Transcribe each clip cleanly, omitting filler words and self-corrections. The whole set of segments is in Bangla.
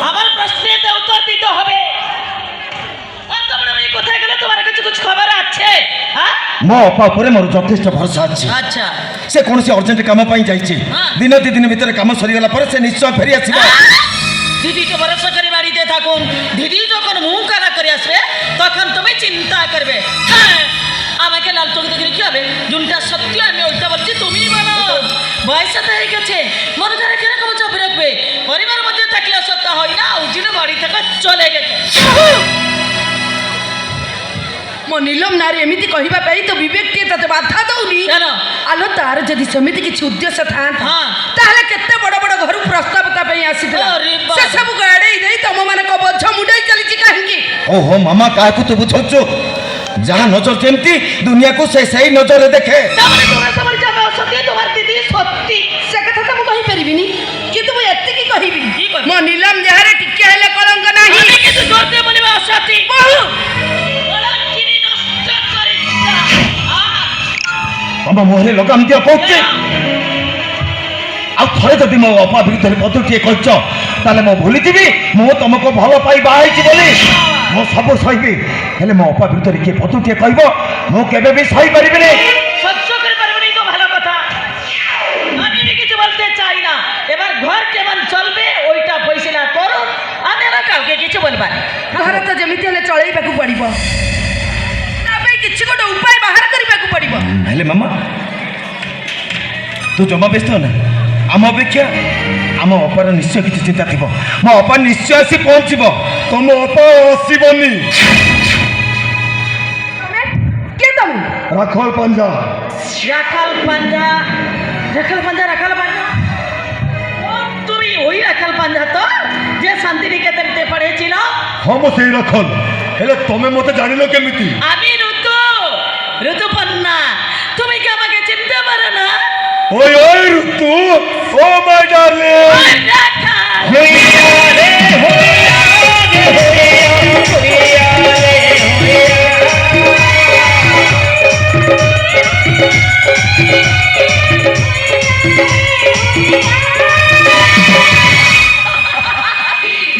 আমার প্রশ্নের উত্তর দিতে হবে। কোথায় গেলে তোমার কাছে কিছু খবর আছে? ମୋ ଅପା ଉପରେ ମୋର ଯଥେଷ୍ଟ ଭରସା ଅଛି। আচ্ছা ସେ କୌଣସି ଅର୍ଜେଣ୍ଟ କାମ ପାଇଁ ଯାଇଛି। ଦିନ ଦି ଦିନ ଭିତରେ କାମ সরিগলা পরে সে নিশ্চয় ফেরি আসিব। দিদিকে ভরসা করে বাড়িতে থাকুন। দিদি যখন মুখ কালা করে আসবে তখন তুমি চিন্তা করবে। হ্যাঁ আমাকে লাল চোখ দেখে কি হবে? যোনটা সত্যি আমি ওইটা বলছি, তুমি বলো। বয়স তো হয়ে গেছে, মনে করে কিরকম চাপ রাখবে? পরিবার মধ্যে থাকলে সত্য হয় না, ওই জন্য বাড়ি থেকে চলে গেছে। মো নীলম নারী এমিতি কহিবা পাই তো বিবেকটি ততে বাধা দউনি কেন? আলো তার যদি সেমিতি কিছু উদ্দেশ্য থান্তা হ্যাঁ। তাহলে কেতে বড় বড় ঘর প্রস্তাব তা পাই আসিଥିଲା। আরে বাবা। সে সব গাড়ি দেই তম মানক বোঝ মুডাই চালিছি কাহিকি? ଓହୋ ମାମା କାହାକୁ ତୁ ବୁଝଉଛୁ? ଯାହା ନଜର ଯେମିତି ଦୁନିଆକୁ ସେ ସେଇ ନଜରରେ ଦେଖେ। তাহলে তোমার সবার জামা সত্যি, তোমার দিদি সত্যি। সে কথা তো মু কহি পারিবিনি, কিন্তু মু এতিকি কহিবি কি কহিবি? মো নীলম যাহারে টিকে হেলে কলঙ্ক নাহি। আমি কিছু করতে বলিবা অসত্যি। বহু কলঙ্কিনী নষ্ট করিতা। ତମ ମୁହଁରେ ଲଗାମ ଦିଅ କହୁଛି। ଆଉ ଥରେ ଯଦି ମୋ ଅପା ବିରୁଦ୍ଧରେ ପଦଟିଏ କହିଛ ତାହେଲେ ମୁଁ ଭୁଲିଯିବି ମୁଁ ତମକୁ ଭଲ ପାଇ ବାହା ହେଇଛି ବୋଲି। ମୁଁ ସବୁ ସହିବି, ହେଲେ ମୋ ଅପା ବିରୁଦ୍ଧରେ କିଏ ପଦଟିଏ କହିବ ମୁଁ কেবে ବି ସହିପାରିବିନି। সহ্য করে পারবে না তো ভালো কথা। আমি কিছু বলতে চাই না। এবার ঘর কেমন চলবে ওইটা ফয়সলা করুন। আমি আর কাউকে কিছু বলবা না। ঘর তো যেমিতি হলে চলাইবাকু পড়িব, তা পাই কিছু গোটে উপায় বাহার করিবাকু পড়িব। ହେଲେ ମାମା ତୁ ଜମା ବ୍ୟସ୍ତ ନା। ଆମ ଅପେକ୍ଷା ଆମ ଅପାର ନିଶ୍ଚୟ କିଛି ଚିନ୍ତା ଥିବ। ମୋ ଅପା ନିଶ୍ଚୟ ଆସି ପହଞ୍ଚିବ। ତମ ଅପା ଆସିବନି। তুমি কে তুমি? রাখল পাঞ্জা। রাখাল পাঞ্জা, রাখাল পাঞ্জা, রাখাল পাঞ্জা। ও, তুমি ওই রাখাল পাঞ্জা তো যে শান্তিনিকেতনতে পড়েছিল? ହଁ ମୁଁ ସେଇ ରଖଲ। ହେଲେ ତମେ ମତେ ଜାଣିଲ କେମିତି? আমি ঋতুপর্ণা। তুমি কি আমাকে চিনতে পারো না? ওই ওই ঋতু, ও মাই ডার্লিং। ওই রাখাল।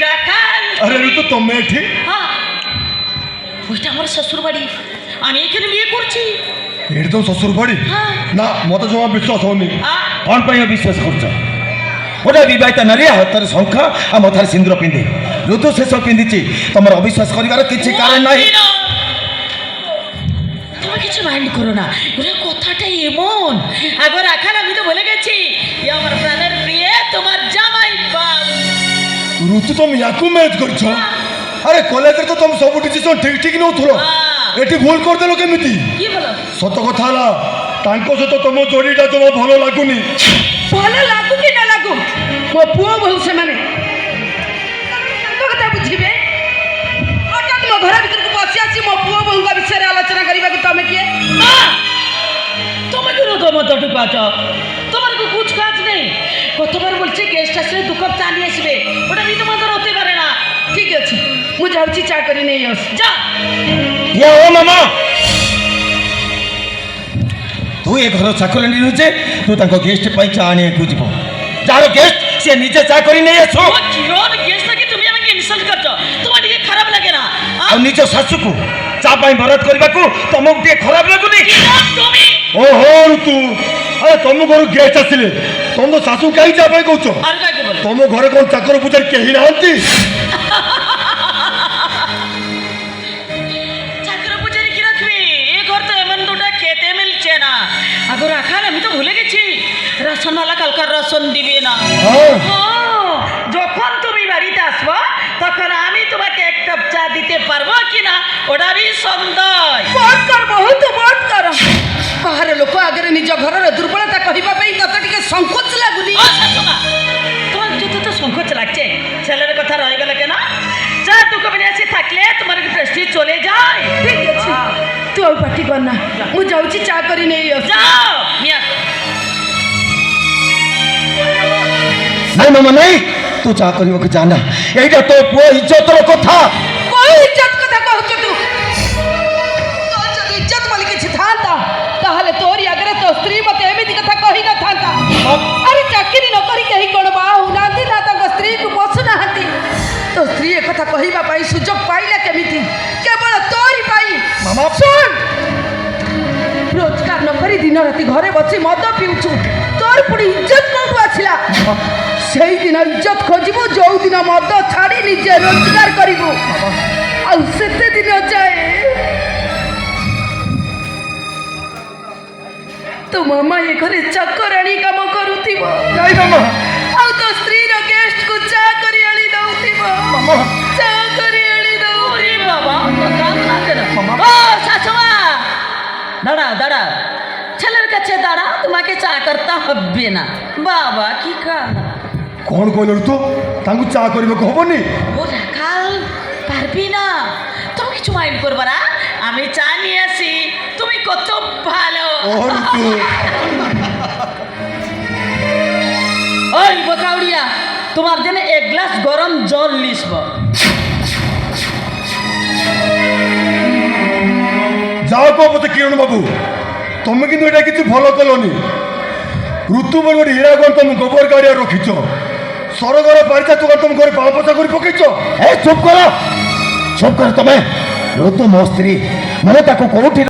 রাখাল। আরে ঋতু তুমি এটি? হ্যাঁ, ওইটা আমার শ্বশুর বাড়ি। আমি এখানে বিয়ে করছি। এটি তো শ্বশুর বাড়ি? হ্যাঁ। না মতো জমা বিশ্বাস হଉନି। আ- କ'ଣ ପାଇଁ ବିଶ୍ୱାସ କରୁଛ? ଗୋଟେ ବିବାହିତ ନାରୀ ହାତରେ ଶଙ୍ଖ ଆଉ ମଥାରେ ସିନ୍ଦୁର ପିନ୍ଧି ଋତୁ ଶେଷ ପିନ୍ଧିଛି। ତମର ଅବିଶ୍ୱାସ କରିବାର କିଛି କାରଣ ନାହିଁ। তুমি কিছু মাইন্ড করো না, ওরা কথাটা এমন। আগর রাখাল আমি তো বলে গেছি এ আমার প্রাণের প্রিয় তোমার জামাই বাবু। ଋତୁ ତମେ ୟାକୁ ମ୍ୟାଚ୍ କରିଛ? ଆରେ କଲେଜରେ ତ ତମେ ସବୁ ଡିସିସନ ଠିକ ଠିକ ନେଉଥିଲ, ଏଠି ଭୁଲ କରିଦେଲ କେମିତି? কি বলো? ସତ କଥା ହେଲା ତାଙ୍କ ସହିତ ତମ ଯୋଡ଼ିଟା ଜମା ଭଲ ଲାଗୁନି। ଭଲ ଲାଗୁ କି ନ ଲାଗୁ, ମୋ ପୁଅ ବୋହୁ ସେମାନେ ତାଙ୍କ କଥା ବୁଝିବେ। ହଠାତ୍ ମୋ ଘର ଭିତରକୁ ପଶି ଆସି ମୋ ପୁଅ ବୋହୁଙ୍କ ବିଷୟରେ ଆଲୋଚନା କରିବାକୁ ତମେ କିଏ? মা, তুমি কেন তোমার তো ঢুকাছ? তোমার কি কুছ কাজ নেই? কতবার বলছি গেস্ট আসলে 2 কাপ চা নিয়ে আসবে, ওটা আমি তোমাদের হতে পারে না। ঠিক ଅଛି ମୁଁ ଯାଉଛି ଚା କରି ନେଇ ଆସ। যা। ଇଏ ଓ ମାମା, ତୁ ଏ ଘର ଚାକରାଣୀ ନୁହେଁ ଯେ ତୁ ତାଙ୍କ ଗେଷ୍ଟ ପାଇଁ ଚା ଆଣିବାକୁ ଯିବ। ଯାହାର ଗେଷ୍ଟ ସେ ନିଜେ ଚା କରି ନେଇ ଆସୁ। ও কিরণ গেস্ট নাকি তুমি আমাকে ইনসাল্ট করছো? তোমার ଟିକେ খারাপ লাগে না? ଆଉ ନିଜ ଶାଶୁକୁ ଚା ପାଇଁ ବରାଦ କରିବାକୁ ତମକୁ ଟିକେ ଖରାପ ଲାଗୁନି? কিরণ তুমি ଓହୋ ଋତୁ, ଆରେ ତମ ଘରୁ ଗେଷ୍ଟ ଆସିଲେ ତମ ଶାଶୁ କାହିଁ ଚା ପାଇଁ କହୁଛ? আর কাকে বলো? ତମ ଘରେ କ'ଣ ଚାକର ପୂଜାରୀ କେହି ନାହାନ୍ତି? চাকর পূজারি কি রাখবি? এ ঘর তো এমন দুটা খেতে মিলছে না। আগর রাখাল আমি তো ভুলে গেছি, রসনওয়ালা কালকার রসন দিবে না। হ্যাঁ। হ্যাঁ, যখন তুমি বাড়িতে আসবো তখন আমি তোমাকে এক কাপ চা দিতে পারবো কিনা ওটা আমি সন্দেহ। ବନ୍ଦ କର ବହୁତ ବନ୍ଦ କର। ବାହାର ଲୋକ ଆଗରେ ନିଜ ଘରର ଦୁର୍ବଳତା କହିବା ପାଇଁ ତତେ ଟିକେ ସଂକୋଚ ଲାଗୁନି? ও শাশুমা, তোমার যত তো সংকোচ লাগছে, ছেলের কথা রয়ে গেল কেন? চা টুকু আসি থাকলে তোমার প্রেস্টিজ চলে যায়। ঠিক ଅଛି ତୁ ଆଉ ପାଟି କରନା, ମୁଁ ଯାଉଛି ଚା କରି ନେଇ ଆସ। যাও মিয়া। ନାଇଁ ମାମା ନାଇଁ, ତୁ ଚା କରିବାକୁ ଜାନା, ଏଇଟା ତୋ ପୁଅ ଇଜ୍ଜତର କଥା। କୋଉ ଇଜ୍ଜତ କଥା କହୁଛୁ ତୁ? ତୋର ଯଦି ଇଜ୍ଜତ ବୋଲି କିଛି ଥାନ୍ତା ତାହେଲେ ତୋରି ଆଗରେ ତୋ ସ୍ତ୍ରୀ ମତେ ଏମିତି କଥା କହି ନଥାନ୍ତା। ଆରେ ଚାକିରି ନ କରି କେହି କ'ଣ ବାହା ହଉନାହାନ୍ତି ନା ତାଙ୍କ ସ୍ତ୍ରୀକୁ ପଶୁନାହାନ୍ତି? তো স্ত্রী একথা কহিবা পাই সুযোগ পাইলে কেমিতি কেবল তোরি পাই মামা। শুন রোজগার নকরি দিন রাতি ঘরে বসি মদ পিউছু তোর পুଣି ইজ্জত কোটু আসিলা সেই দিন ইজ্জত খোঁজবু ଯୋଉ দিন মদ ছাড়ি নিজে রোজগার করিবু ଆଉ ସେତେ ଦିନ ଯାଏ তো মামা এ ঘরে চাকরাণী কাম করুথিব যাই মামা ଆଉ তো স্ত্রীর গেস্ট কু চা କରି আনি দউথিব মামা চা କରି আনি ওরে দউথিব বাবা তো কাম না কেন মামা। ও শাশুমা দাঁড়াও দাঁড়াও ছেলের কাছে দাঁড়াও তোমাকে চা করতে হবে না বাবা কি কাম কোন কইল তো তাঙ্কু চা করিବାକୁ হবনি ও রাখাল পারবি না তুমি কিছু মাইন্ড করবে না আমি চা নিয়ে আসি তুমি কত ভালো ও ঋতু ওই বকাউড়িয়া তোমার জন্য এক গ্লাস গরম জল লিসব যাও কো পতে কিরণ বাবু তুমি কিন্তু এটা কিছু ভালো কলনি ঋতু বলে ଗୋଟେ ହୀରାଗଣ ତମ ଗୋବର ଗାଡ଼ିଆ ରଖିଛ ସରଗର ପାରିଚା ତୁମ ତମ ଘରେ ପାଳପୋଛା କରି ପକେଇଛ ଏ ଚୁପ୍ କର ତମେ ଋତୁ ମୋ ସ୍ତ୍ରୀ ମୁଁ ତାକୁ କୋଉଠି